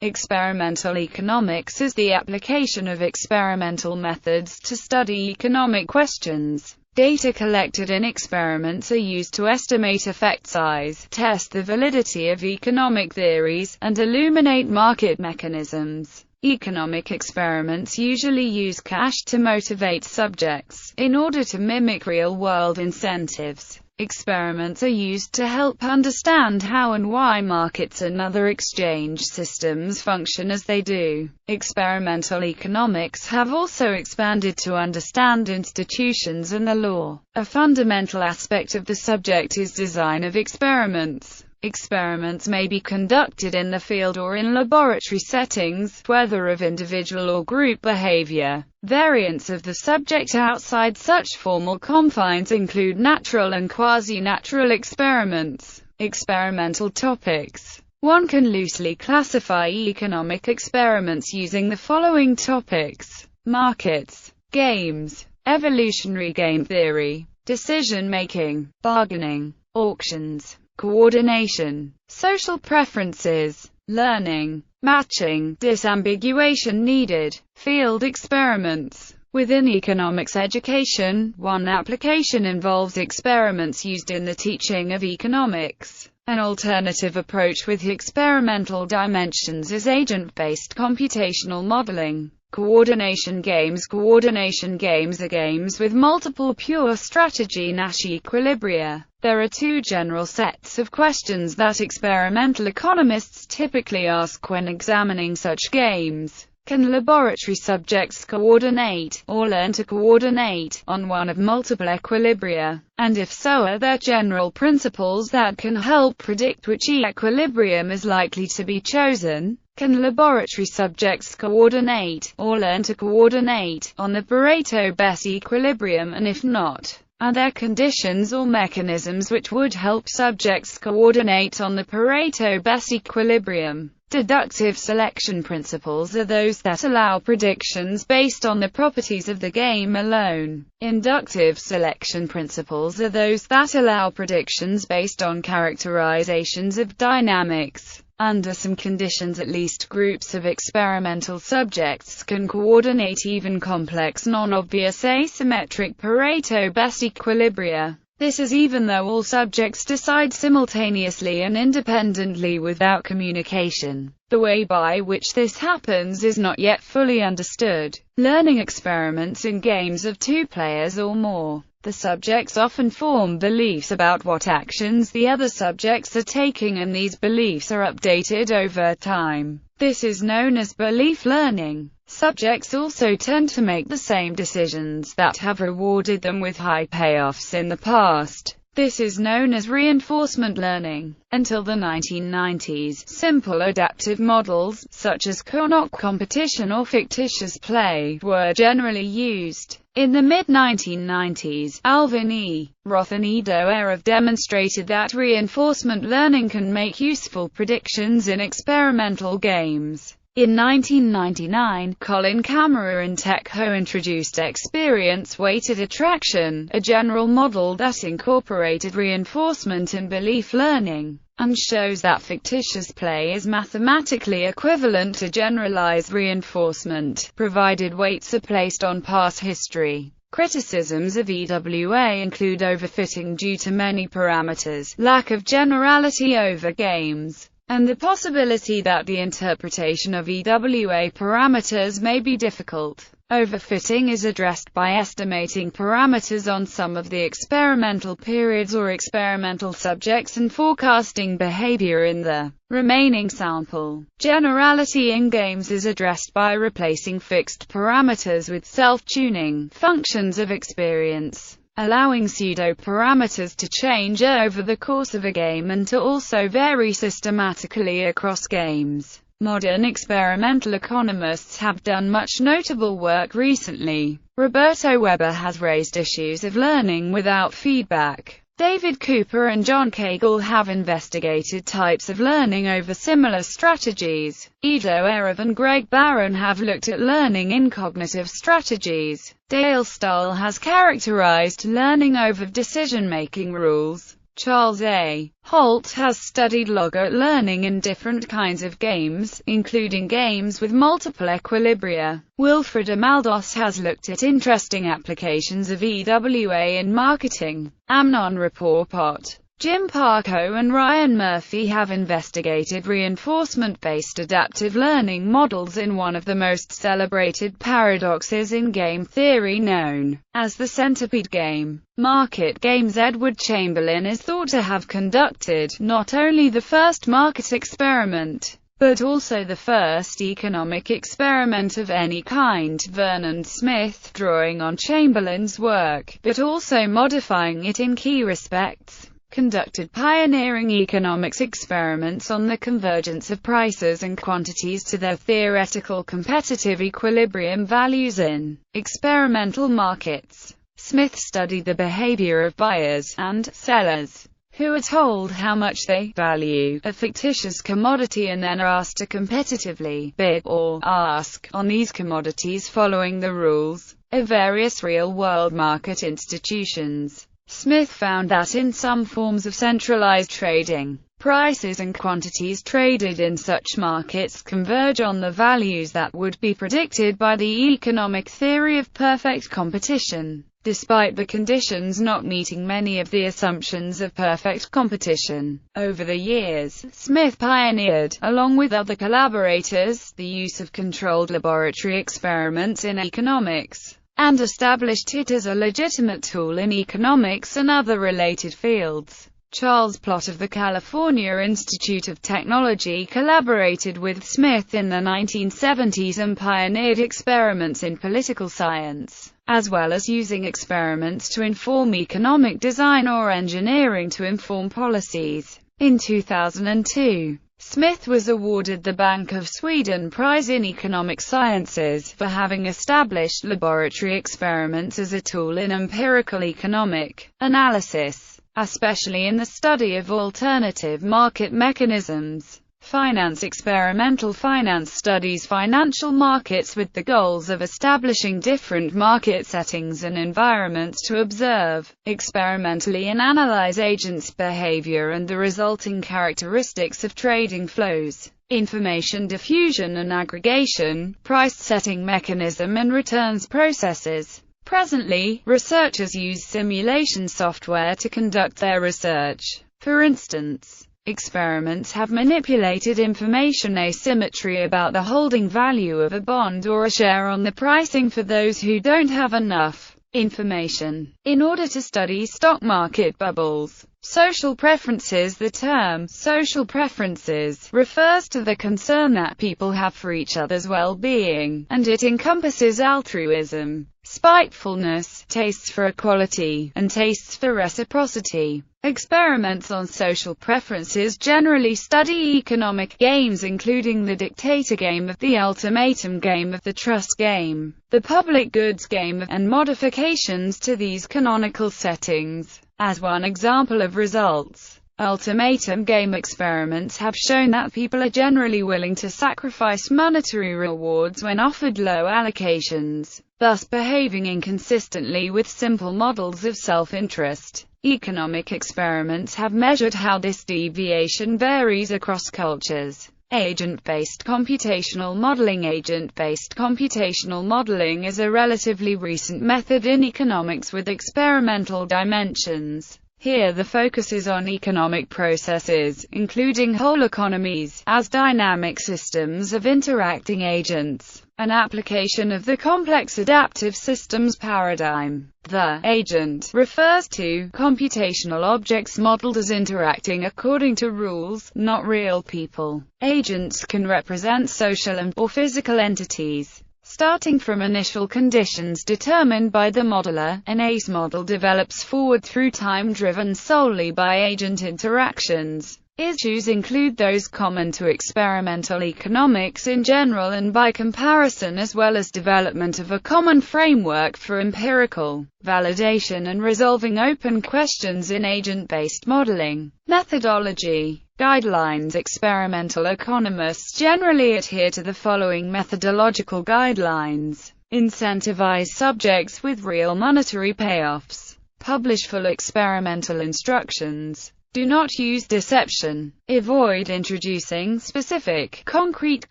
Experimental economics is the application of experimental methods to study economic questions. Data collected in experiments are used to estimate effect size, test the validity of economic theories, and illuminate market mechanisms. Economic experiments usually use cash to motivate subjects, in order to mimic real-world incentives. Experiments are used to help understand how and why markets and other exchange systems function as they do. Experimental economics have also expanded to understand institutions and the law. A fundamental aspect of the subject is design of experiments. Experiments may be conducted in the field or in laboratory settings, whether of individual or group behavior. Variants of the subject outside such formal confines include natural and quasi-natural experiments. Experimental topics. One can loosely classify economic experiments using the following topics: markets, games, evolutionary game theory, decision-making, bargaining, auctions, coordination, social preferences, learning, matching, disambiguation needed. Field experiments. Within economics education, one application involves experiments used in the teaching of economics. An alternative approach with experimental dimensions is agent-based computational modeling. Coordination games. Coordination games are games with multiple pure strategy Nash equilibria. There are two general sets of questions that experimental economists typically ask when examining such games. Can laboratory subjects coordinate, or learn to coordinate, on one of multiple equilibria? And if so, are there general principles that can help predict which equilibrium is likely to be chosen? Can laboratory subjects coordinate, or learn to coordinate, on the Pareto-Bess equilibrium, and if not, are there conditions or mechanisms which would help subjects coordinate on the Pareto-Bess equilibrium? Deductive selection principles are those that allow predictions based on the properties of the game alone. Inductive selection principles are those that allow predictions based on characterizations of dynamics. Under some conditions, at least groups of experimental subjects can coordinate even complex non-obvious asymmetric Pareto-Bess equilibria. This is even though all subjects decide simultaneously and independently without communication. The way by which this happens is not yet fully understood. Learning experiments in games of two players or more. The subjects often form beliefs about what actions the other subjects are taking, and these beliefs are updated over time. This is known as belief learning. Subjects also tend to make the same decisions that have rewarded them with high payoffs in the past. This is known as reinforcement learning. Until the 1990s, simple adaptive models, such as Conock competition or fictitious play, were generally used. In the mid-1990s, Alvin E. Roth and Ido Arov demonstrated that reinforcement learning can make useful predictions in experimental games. In 1999, Colin Kammerer and Tech Ho introduced experience-weighted attraction, a general model that incorporated reinforcement and belief learning, and shows that fictitious play is mathematically equivalent to generalized reinforcement, provided weights are placed on past history. Criticisms of EWA include overfitting due to many parameters, lack of generality over games, and the possibility that the interpretation of EWA parameters may be difficult. Overfitting is addressed by estimating parameters on some of the experimental periods or experimental subjects and forecasting behavior in the remaining sample. Generality in games is addressed by replacing fixed parameters with self-tuning functions of experience, allowing pseudo-parameters to change over the course of a game and to also vary systematically across games. Modern experimental economists have done much notable work recently. Roberto Weber has raised issues of learning without feedback. David Cooper and John Cagle have investigated types of learning over similar strategies. Ido Arov and Greg Barron have looked at learning in cognitive strategies. Dale Stahl has characterized learning over decision-making rules. Charles A. Holt has studied logout learning in different kinds of games, including games with multiple equilibria. Wilfred Amaldos has looked at interesting applications of EWA in marketing. Amnon Rapoport, Jim Parko and Ryan Murphy have investigated reinforcement-based adaptive learning models in one of the most celebrated paradoxes in game theory known as the centipede game. Market games. Edward Chamberlain is thought to have conducted not only the first market experiment, but also the first economic experiment of any kind. Vernon Smith, drawing on Chamberlain's work, but also modifying it in key respects, conducted pioneering economics experiments on the convergence of prices and quantities to their theoretical competitive equilibrium values in experimental markets. Smith studied the behavior of buyers and sellers who are told how much they value a fictitious commodity and then are asked to competitively bid or ask on these commodities following the rules of various real-world market institutions. Smith found that in some forms of centralized trading, prices and quantities traded in such markets converge on the values that would be predicted by the economic theory of perfect competition, despite the conditions not meeting many of the assumptions of perfect competition. Over the years, Smith pioneered, along with other collaborators, the use of controlled laboratory experiments in economics, and established it as a legitimate tool in economics and other related fields. Charles Plott of the California Institute of Technology collaborated with Smith in the 1970s and pioneered experiments in political science, as well as using experiments to inform economic design or engineering to inform policies. In 2002, Smith was awarded the Bank of Sweden Prize in Economic Sciences for having established laboratory experiments as a tool in empirical economic analysis, especially in the study of alternative market mechanisms. Finance. Experimental finance studies financial markets with the goals of establishing different market settings and environments to observe, experimentally and analyze agents' behavior and the resulting characteristics of trading flows, information diffusion and aggregation, price-setting mechanism and returns processes. Presently, researchers use simulation software to conduct their research. For instance, experiments have manipulated information asymmetry about the holding value of a bond or a share on the pricing for those who don't have enough information in order to study stock market bubbles. Social preferences. The term social preferences refers to the concern that people have for each other's well-being, and it encompasses altruism, spitefulness, tastes for equality, and tastes for reciprocity. Experiments on social preferences generally study economic games including the dictator game, the ultimatum game, the trust game, the public goods game, and modifications to these canonical settings. As one example of results, ultimatum game experiments have shown that people are generally willing to sacrifice monetary rewards when offered low allocations, thus behaving inconsistently with simple models of self-interest. Economic experiments have measured how this deviation varies across cultures. Agent-based computational modeling. Agent-based computational modeling is a relatively recent method in economics with experimental dimensions. Here the focus is on economic processes, including whole economies, as dynamic systems of interacting agents, an application of the complex adaptive systems paradigm. The agent refers to computational objects modeled as interacting according to rules, not real people. Agents can represent social or physical entities, starting from initial conditions determined by the modeler. An ACE model develops forward through time driven solely by agent interactions. Issues include those common to experimental economics in general and by comparison, as well as development of a common framework for empirical validation and resolving open questions in agent-based modeling. Methodology. Guidelines. Experimental economists generally adhere to the following methodological guidelines. Incentivize subjects with real monetary payoffs. Publish full experimental instructions. Do not use deception. Avoid introducing specific, concrete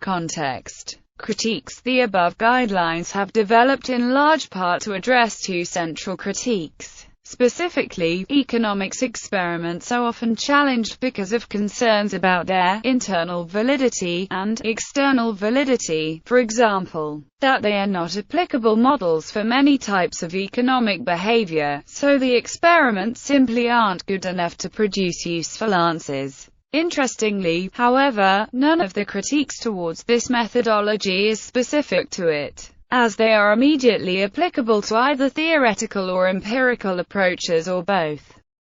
context. Critiques. The above guidelines have developed in large part to address two central critiques. Specifically, economics experiments are often challenged because of concerns about their internal validity and external validity, for example, that they are not applicable models for many types of economic behavior, so the experiments simply aren't good enough to produce useful answers. Interestingly, however, none of the critiques towards this methodology is specific to it, as they are immediately applicable to either theoretical or empirical approaches or both.